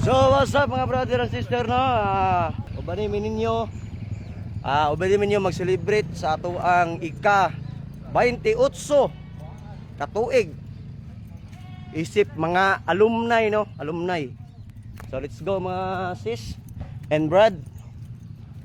So what's up mga brother and sister no? Ubanimin ninyo mag-celebrate sa ato ang ika-28 katuig. Isip mga alumni no, alumni. So let's go mga sis and brad.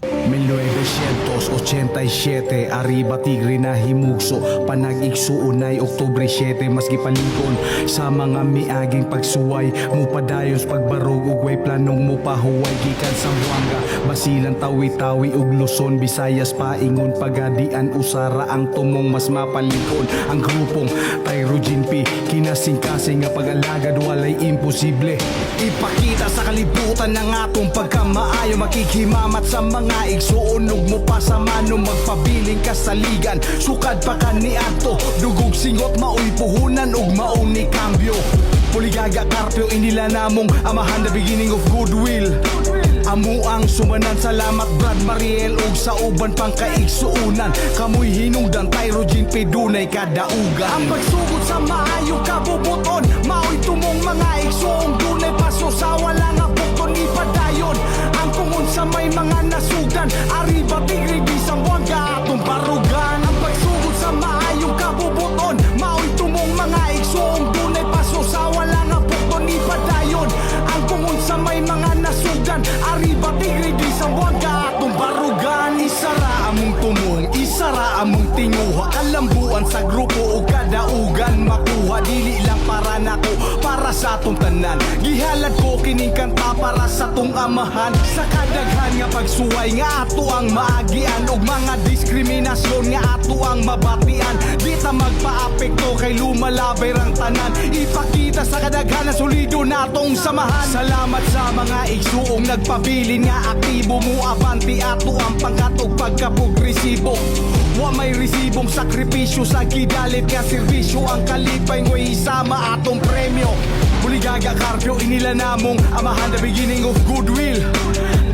1987, Arriba Tigre na himugso, panag-igsuunay Oktubre 7, maski palingon sa mga miaging pagsuway mo padayos pagbarog ugway planong mo pahuway gikan sa Buanga, Basilan, Tawi-Tawi ug Luzon, Visayas paingon pagadian usara ang tumong mas mapalikon ang grupong Tyrogene P kinasing-kasing nga pag-alagad walay imposible ipakita sa kalibutan ng atong pagkamaayo makikimamat sa mga igsuunog mo pa sa mano magpabiling kasaligan sukad pa kaniadto dugog singot maoy puhunan ug mauni kambyo puligaga karpyo inila namong amahan the beginning of goodwill amo ang sumanan salamat Brad Mariel ug sa uban pang kaigsuunan kamoy hinungdan Tyrogene P dunay kadaugan ang pagsugod sa maayo kabubuton maoy tumong mga igsuong dunay paso sa wala nga bukton ipadayon ang tungon sa may mga nasugan Arriba Tigre di sa Buanga atong barugan ang pagsugod sa maayong kabubuton maoy tumong mga igsuong dunay paso sa wala nga bukton ipadayon ang tungon sa may mga nasugan Arriba Tigre di sa Buanga atong barugan isara among tumong isara among tinguha kalambuan sa grupo o kadaugan makuha dili lang para nako para sa atong tanan gihalad ko kining kanta para sa tong amahan sa kadaghan nga pagsuway nga ato ang maagian ug mga diskriminasyon nga ato ang mabatian di ta magpaapekto kay lumalabay rang tanan ipakita sa kadaghan na solido natong samahan salamat sa mga igsuong nagpabilin nga aktibo mo abanti ato ang pangkat ug pagkapugresibo wa may resibong sakripisyo sa gidalit nga serbisyo ang kalipay ngoy isama atong premyo buligaga karpyo inila namong amahan the beginning of goodwill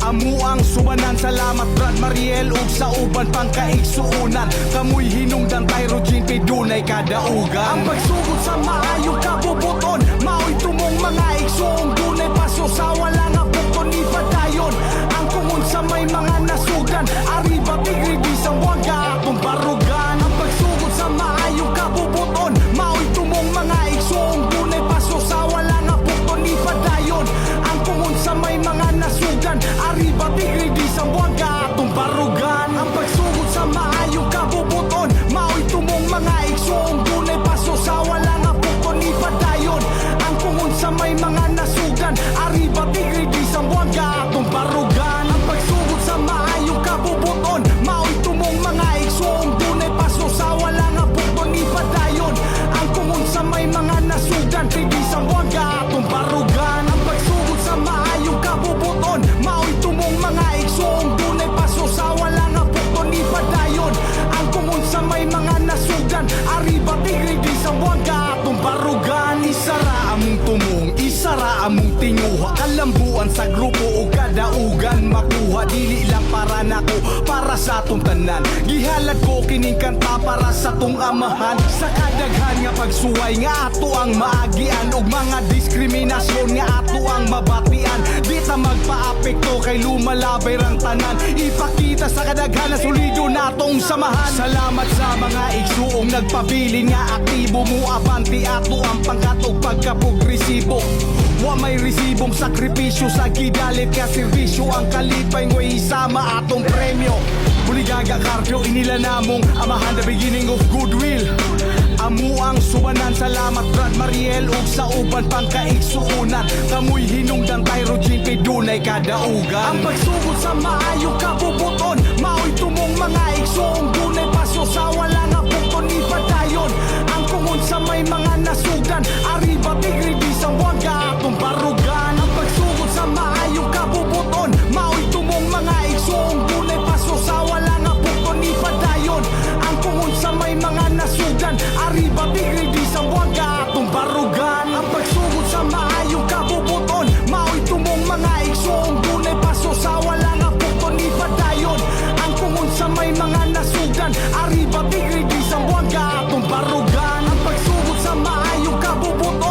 amo ang sumanan salamat Brad Mariel ug sa uban pang kaigsuunan kamoy hinungdan Tyrogene P dunay kadaugan ang pagsugod sa maayo kabubuton maoy tumong mga igsuong dunay paso sa wala nga bukton ipadayon ang tungon sa may mga nasugan Arriba Tigre di sa Buanga atong barugan ang pagsugod sa maayo kabubuton maoy tumong mga igsuong dunay paso sa wala nga bukton ipadayon ang tungon sa may mga nasugan Arriba Tigre di sa Buanga atong barugan ang pagsugod sa maayo kabubuton maoy tumong mga igsuong dunay paso sa wala nga bukton ipadayon ang tungon sa may mga nasugan Arriba Tigre di sa Buanga atong barugan ang pagsugod sa maayo kabubuton maoy tumong mga igsuong dunay paso sa wala nga bukton ipadayon ang tungon sa may mga nasugan di sa Buanga atong barugan ang pagsugod sa maayo kabubuton maoy tumong mga igsuong dunay paso sa wala nga bukton ipadayon ang tungon sa may mga nasugan Arriba Tigre di sa Buanga atong barugan isara among tumong isara among tinguha kalambuan sa grupo o kadaugan makuha dili lang para nako para sa atong tanan gihalad ko kining kanta para sa tong amahan sa kadaghan nga pagsuway nga ato ang maagian ug mga diskriminasyon nga ato ang mabatian di ta magpaapekto kay lumalabay rang tanan ipakita sa kadaghan na solido natong samahan salamat sa mga igsuong nagpabilin nga aktibo mo abanti ato ang pangkat ug pagkapugresibo wa may resibong sakripisyo sa gidalit ka serbisyo ang kalipay ngoy isama atong premyo buligaga karpyo inila namong amahan the beginning of goodwill amo ang sumanan salamat Brad Mariel ug sa uban pang kaigsuunan kamoy hinungdan Tyrogene P dunay kadaugan ang pagsugod sa maayo kabubuton maoy tumong mga igsuong dunay paso sa wala nga bukton ipadayon ang tungon sa may mga nasugan Arriba Tigre di sa Buanga atong barugan ang pagsugod sa maayo kabubuton maoy tumong mga igsuong dunay paso sa wala nga bukton ipadayon ang tungon sa may mga nasugan Arriba Tigre di sa Buanga atong barugan ang pagsugod sa maayo kabubuton maoy tumong mga igsuong dunay paso sa wala nga bukton ipadayon ang tungon sa may mga nasugan Arriba Tigre di sa Buanga atong barugan ang pagsugod sa maayo kabubuton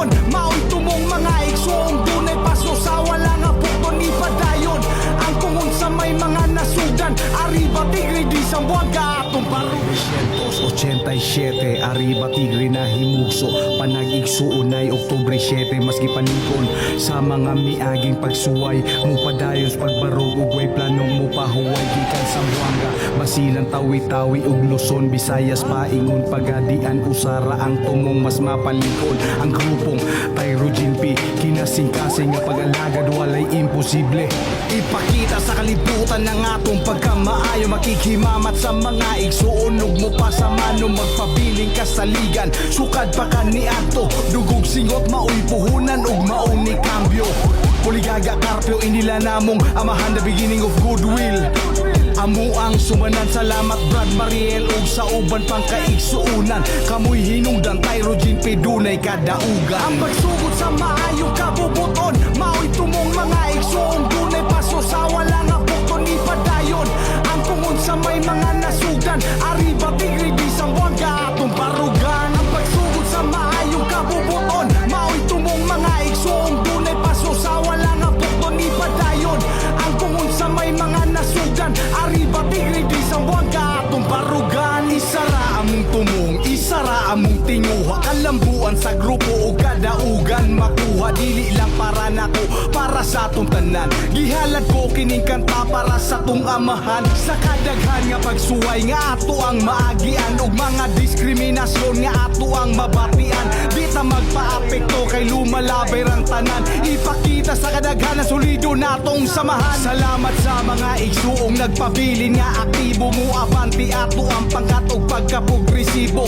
87, arriba tigre na himugso, panag-igsuunay Oktubre 7, mas gipalikon sa mga miaging pagsuway, mupadayon sa pagbarog ug way planong mupahuway gikan sa Buanga, basilan tawi-tawi ug Luzon, Visayas paingon pagadian usara ang tumong mas mapalikon ang grupong Tyrogene P, kinasing-kasing nga pag-alagad walay imposible, ipakita sa kalibutan ng atong pagkamaayo, makikimamat sa mga igsuon ug mo pa sa mano, magpabiling kasaligan sukad pa kaniadto, dugog singot maoy puhunan ug maong ni kambyo, puligaga karpyo inila namong amahan, the beginning of goodwill, amo ang sumanan, salamat Brad Mariel ug sa uban pang kaigsuunan, kamoy hinungdan Tyrogene P dunay kadaugan, ang pagsugod sa maayong kabubuton maoy tumong mga igsuon dunay paso sa wala nga bukton ni padayon, ang tungod sa may mga nasugdan, arriba tigre di sa Buanga atong barugan, ang pagsugod sa maayong kabubuton maoy tumong mga igsuon dunay paso sa wala nga bukton ni padayon, ang tungod sa may mga nasugdan, arriba tigre di sa Buanga atong barugan, isara among tumong, isara among tinguha, kalambuan sa grupo o kadaugan makuha, dili lang para nako, para sa atong tanan, gihalad ko kining kanta para sa tong amahan, sa kadaghan nga pagsuway nga ato ang maagian ug mga diskriminasyon nga ato ang mabatian, di ta magpaapekto kay lumalabay rang tanan, ipakita sa kadaghan na solido natong samahan, salamat sa mga igsuong nagpabilin nga aktibo mo abanti ato ang pangkat ug pagkaprogresibo,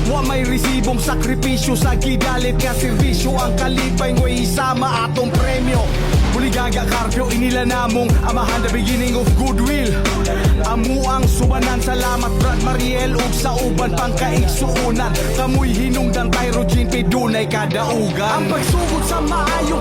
wa may resibong sakripisyo sa gidalit nga serbisyo, ang kalipay ngo'y isama atong premyo, puligaga karpyo inila namong amahan, the beginning of goodwill, amo ang subanan, salamat Brad Mariel ug sa uban pang kaigsuunan, kamoy hinungdan Tyrogene P dunay kadaugan, ang pagsugod sa maayo